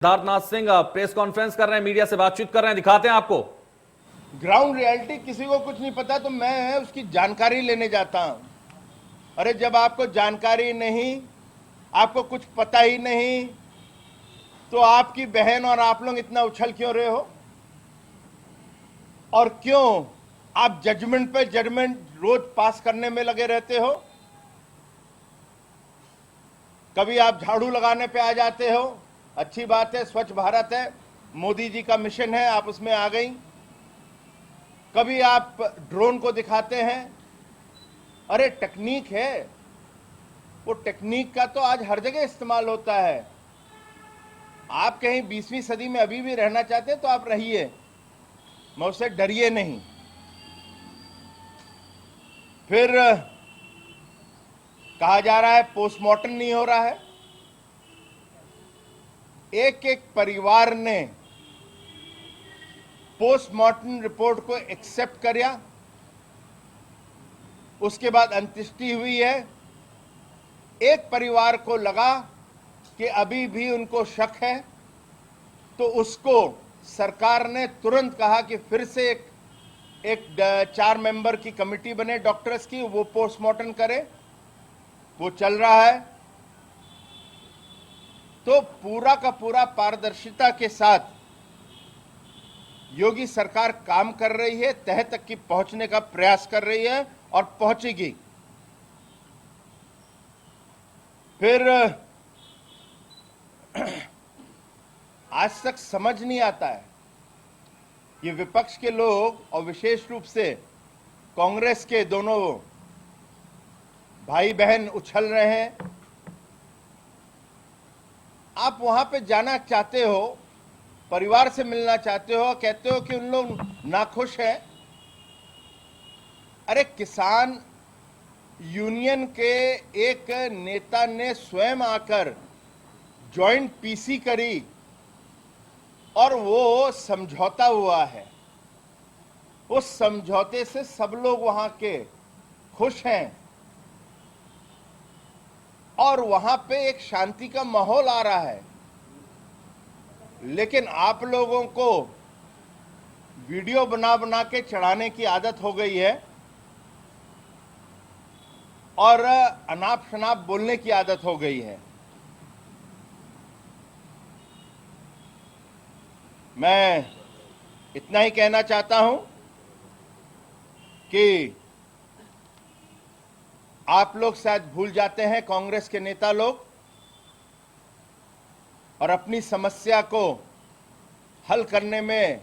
Siddharthnath Singh press conference कर रहे हैं, मीडिया से बातचीत कर रहे हैं, दिखाते हैं आपको। ग्राउंड रियलिटी किसी को कुछ नहीं पता तो मैं उसकी जानकारी लेने जाता हूं। अरे जब आपको जानकारी नहीं, आपको कुछ पता ही नहीं, तो आपकी बहन और आप लोग इतना उछल क्यों रहे हो? और क्यों आप जजमेंट पे जजमेंट रोज पास करने में लगे रहते हो? कभी आप झाड़ू लगाने पे आ जाते हो, अच्छी बात है, स्वच्छ भारत है, मोदी जी का मिशन है, आप उसमें आ गई। कभी आप ड्रोन को दिखाते हैं। अरे टेक्निक है, वो टेक्निक का तो आज हर जगह इस्तेमाल होता है। आप कहीं 20वीं सदी में अभी भी रहना चाहते हैं तो आप रहिए, मैं उससे डरिए नहीं। फिर कहा जा रहा है पोस्टमार्टम नहीं हो रहा है। एक एक परिवार ने पोस्टमार्टम रिपोर्ट को एक्सेप्ट किया, उसके बाद अंत्येष्टि हुई है। एक परिवार को लगा कि अभी भी उनको शक है, तो उसको सरकार ने तुरंत कहा कि फिर से एक 4 मेंबर की कमेटी बने डॉक्टर्स की, वो पोस्टमार्टम करे। वो चल रहा है। तो पूरा का पूरा पारदर्शिता के साथ योगी सरकार काम कर रही है, तह तक की पहुंचने का प्रयास कर रही है और पहुंचेगी। फिर आज तक समझ नहीं आता है, ये विपक्ष के लोग और विशेष रूप से कांग्रेस के दोनों भाई बहन उछल रहे हैं। आप वहां पे जाना चाहते हो, परिवार से मिलना चाहते हो, कहते हो कि उन लोग नाखुश हैं। अरे किसान यूनियन के एक नेता ने स्वयं आकर जॉइंट पीसी करी और वो समझौता हुआ है। उस समझौते से सब लोग वहां के खुश हैं और वहां पे एक शांति का माहौल आ रहा है। लेकिन आप लोगों को वीडियो बना बना के चढ़ाने की आदत हो गई है और अनाप शनाप बोलने की आदत हो गई है। मैं इतना ही कहना चाहता हूं कि आप लोग शायद भूल जाते हैं, कांग्रेस के नेता लोग, और अपनी समस्या को हल करने में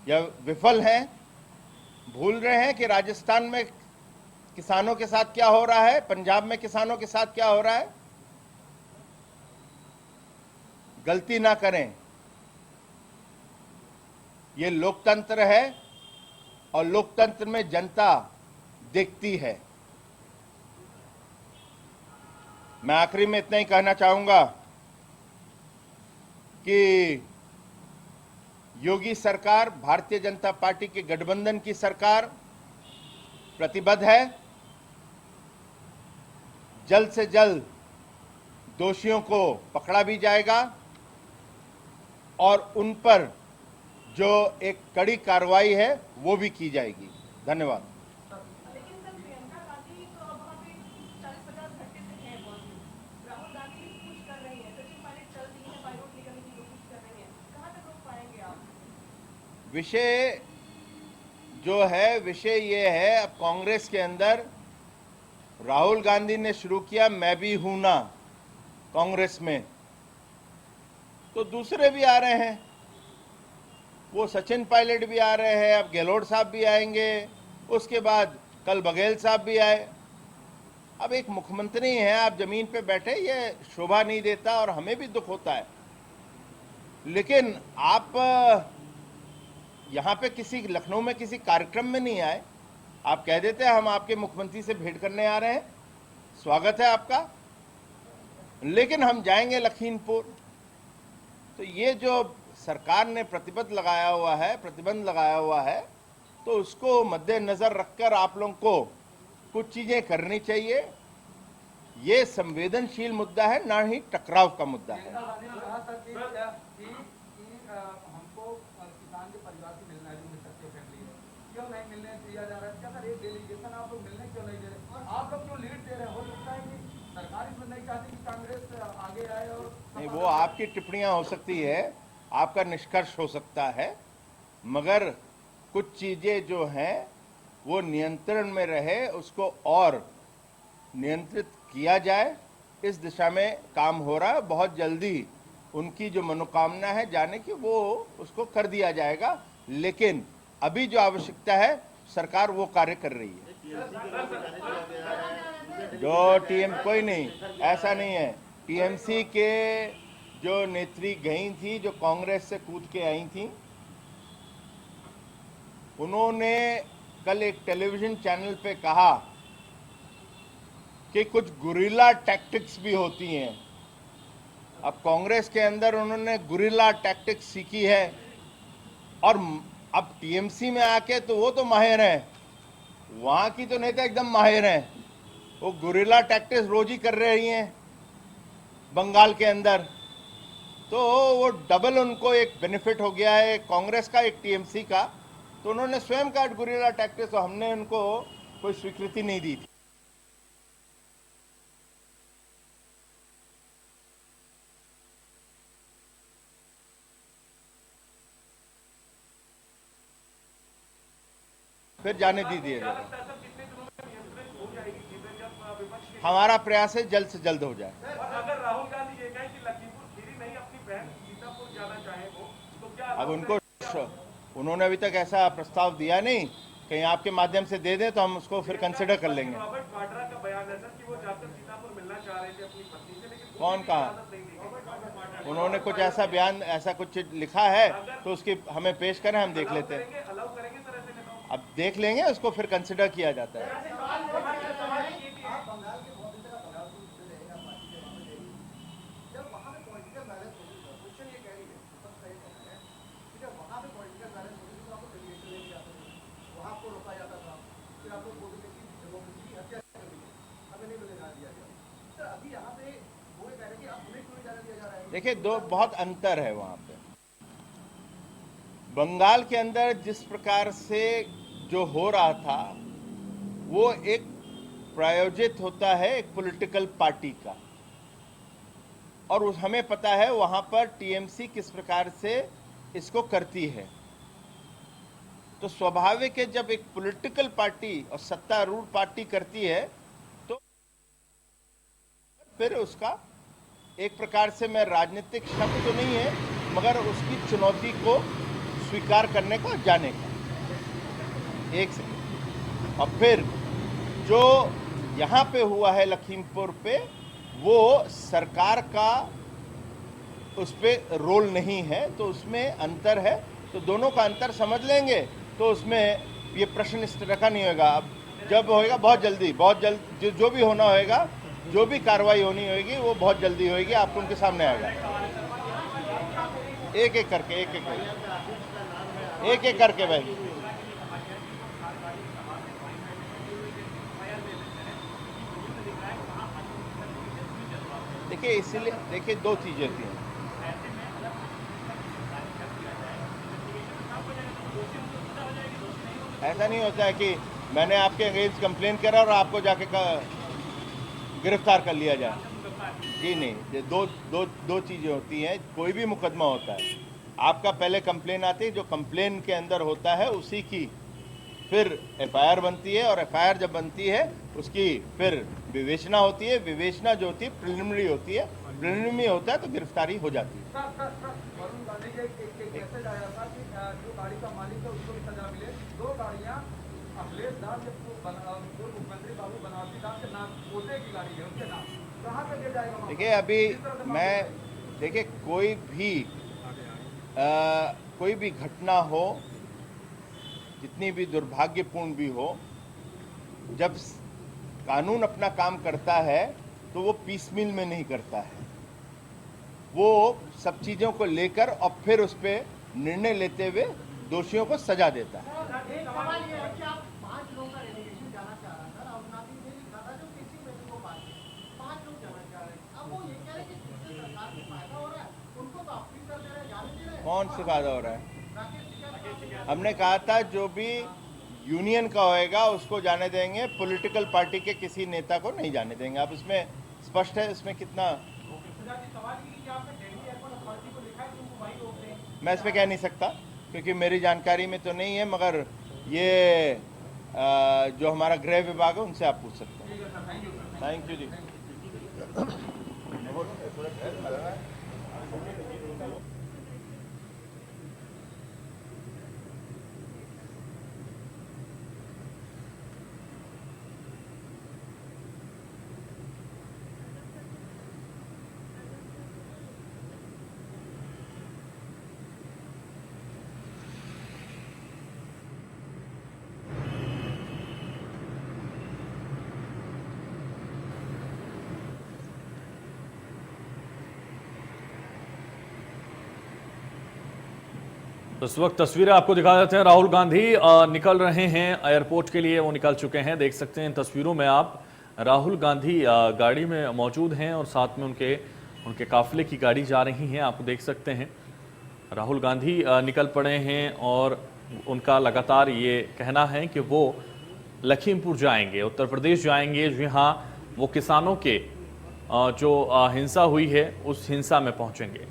या विफल हैं। भूल रहे हैं कि राजस्थान में किसानों के साथ क्या हो रहा है, पंजाब में किसानों के साथ क्या हो रहा है। गलती ना करें, ये लोकतंत्र है और लोकतंत्र में जनता देखती है। मैं आखिरी में इतना ही कहना चाहूंगा कि योगी सरकार, भारतीय जनता पार्टी के गठबंधन की सरकार प्रतिबद्ध है। जल्द से जल्द दोषियों को पकड़ा भी जाएगा और उन पर जो एक कड़ी कार्रवाई है वो भी की जाएगी। धन्यवाद। लेकिन सर, प्रियंका गांधी तो अब वहाँ पे 40-50 घंटे से हैं मौजूद। राहुल गांधी भी कुछ कर रही है, सचिन पायलट चल रही है, पायलट निकलने की कोशिश कर रही है। कहाँ तक रोक पाएंगे आप? विषय जो है, विषय ये है, अब कांग्रेस के अंदर राहुल गांधी ने शुरू किया मैं भी हूं ना कांग्रेस में, तो दूसरे भी आ रहे हैं। वो सचिन पायलट भी आ रहे हैं, अब गहलोत साहब भी आएंगे, उसके बाद कल बघेल साहब भी आए। अब एक मुख्यमंत्री हैं, आप जमीन पे बैठे, ये शोभा नहीं देता और हमें भी दुख होता है। लेकिन आप यहां पे किसी लखनऊ में किसी कार्यक्रम में नहीं आए, आप कह देते हैं हम आपके मुख्यमंत्री से भेंट करने आ रहे हैं, स्वागत है आपका, लेकिन हम जाएंगे लखीमपुर। तो ये जो सरकार ने प्रतिबंध लगाया हुआ है, तो उसको मद्देनजर रखकर आप लोगों को कुछ चीजें करनी चाहिए। ये संवेदनशील मुद्दा है, ना ही टकराव का मुद्दा है। हमको किसान के परिवार से मिलना है, जो मिल फैमिली है, क्यों नहीं मिलने दिया जा रहा है? क्या सर एक डेलीगेशन आप लोग मिलने क्यों नहीं दे रहे? और आप लोग क्यों लीड दे रहे? हो सकता है कि सरकार इसमें नहीं चाहती कि कांग्रेस आगे आए और नहीं, वो आपकी टिप्पणियां हो सकती है, आपका निष्कर्ष हो सकता है, मगर कुछ चीजें जो हैं वो नियंत्रण में रहे, उसको और नियंत्रित किया जाए, इस दिशा में काम हो रहा है। बहुत जल्दी उनकी जो मनोकामना है जाने की, वो उसको कर दिया जाएगा, लेकिन अभी जो आवश्यकता है सरकार वो कार्य कर रही है। जो टीएम कोई नहीं, ऐसा नहीं है। टीएमसी के जो नेत्री गई थी, जो कांग्रेस से कूद के आई थी, उन्होंने कल एक टेलीविजन चैनल पे कहा कि कुछ गुरिल्ला टैक्टिक्स भी होती हैं। अब कांग्रेस के अंदर उन्होंने गुरिल्ला टैक्टिक्स सीखी है, और अब टीएमसी में आके तो वो तो माहिर हैं, वहां की तो नेता एकदम माहिर हैं। वो गुरिल्ला टैक्टिक्स रोज ही कर रही हैं बंगाल के अंदर, तो वो डबल उनको एक बेनिफिट हो गया है, कांग्रेस का एक टीएमसी का। तो उन्होंने स्वयं का गुरिल्ला टैक्टिक्स, तो हमने उनको कोई स्वीकृति नहीं दी थी। फिर जाने दीजिए जरा। हमारा प्रयास है जल्द से जल्द हो जाए। अगर राहुल गांधी ये कहे कि लखीमपुर खीरी नहीं अपनी बहन सीतापुर जाना चाहे वो, तो क्या अब उन्होंने अभी तक ऐसा प्रस्ताव दिया नहीं, कहीं आपके माध्यम से दे दें तो हम उसको फिर कंसिडर कर लेंगे। रॉबर्ट वाड्रा का बयान है सर कि वो जाकर सीतापुर मिलना चाह रहे थे अपनी पत्नी से, लेकिन कौन कहा? उन्होंने कुछ ऐसा बयान, ऐसा कुछ लिखा है तो उसकी हमें पेश करें, हम देख लेते हैं। अलाउ करेंगे सर ऐसे नेताओं? अब देख लेंगे, उसको फिर कंसिडर किया जाता है। देखिए, दो बहुत अंतर है वहां पे। बंगाल के अंदर जिस प्रकार से जो हो रहा था, वो एक प्रायोजित होता है एक पॉलिटिकल पार्टी का, और हमें पता है वहां पर टीएमसी किस प्रकार से इसको करती है। तो स्वाभाविक है, जब एक पॉलिटिकल पार्टी और सत्तारूढ़ पार्टी करती है तो फिर उसका एक प्रकार से, मैं राजनीतिक शब्द तो नहीं है, मगर उसकी चुनौती को स्वीकार करने का, जाने का। एक सेकंड। और फिर जो यहाँ पे हुआ है लखीमपुर पे, वो सरकार का उस पे रोल नहीं है, तो उसमें अंतर है। तो दोनों का अंतर समझ लेंगे तो उसमें ये प्रश्न इस तरह का नहीं होगा। अब जब होएगा बहुत जल्द जो भी होना होएगा, जो भी कार्रवाई होनी होगी, वो बहुत जल्दी होगी, आपको उनके सामने आएगा। एक एक करके भाई। देखिए, इसीलिए देखिए, दो चीजें थी। ऐसा नहीं होता है कि मैंने आपके अगेंस्ट कंप्लेन करा और आपको जाके गिरफ्तार कर लिया जाए। जी नहीं, ये दो चीजें होती हैं। कोई भी मुकदमा होता है, आपका पहले कंप्लेन आती है, जो कंप्लेन के अंदर होता है उसी की फिर एफआईआर बनती है, और एफआईआर जब बनती है उसकी फिर विवेचना होती है। विवेचना जो होती है प्रिलिमिनरी होती है, प्रिलिमिनरी होता है तो गिरफ्तारी हो जाती है। वरुण गांधी का एक मैसेज आया था कि जो गाड़ी का मालिक है उसको भी सजा मिले। 2 गाड़ियां अखिलेश दास के पूर्व मुख्यमंत्री बाबू बनारसी दास के नाम, पोते की गाड़ी है, उनके नाम कहाँ पे दे जाएगा? देखिए, अभी देखिए, कोई भी घटना हो, जितनी भी दुर्भाग्यपूर्ण भी हो, जब कानून अपना काम करता है तो वो पीसमील में नहीं करता है। वो सब चीजों को लेकर और फिर उस पर निर्णय लेते हुए दोषियों को सजा देता है। सवाल ये है कि आप 5 लोगों का डेलीगेशन जाना चाह रहा था, राहुल गांधी ने लिखा था जो किसी में को बात है, 5 कौन से फायदा हो रहा है? हमने कहा था जो भी यूनियन का होएगा उसको जाने देंगे, पॉलिटिकल पार्टी के किसी नेता को नहीं जाने देंगे। आप इसमें स्पष्ट है, इसमें कितना मैं इस पे कह नहीं सकता क्योंकि मेरी जानकारी में तो नहीं है, मगर ये जो हमारा गृह विभाग है उनसे आप पूछ सकते हैं। थैंक यू जी। तो इस वक्त तस्वीरें आपको दिखा देते हैं। राहुल गांधी निकल रहे हैं एयरपोर्ट के लिए, वो निकल चुके हैं। देख सकते हैं तस्वीरों में आप, राहुल गांधी गाड़ी में मौजूद हैं और साथ में उनके काफिले की गाड़ी जा रही है। आप देख सकते हैं राहुल गांधी निकल पड़े हैं और उनका लगातार ये कहना है कि वो लखीमपुर जाएंगे, उत्तर प्रदेश जाएंगे, जहां वो किसानों के जो हिंसा हुई है उस हिंसा में पहुंचेंगे।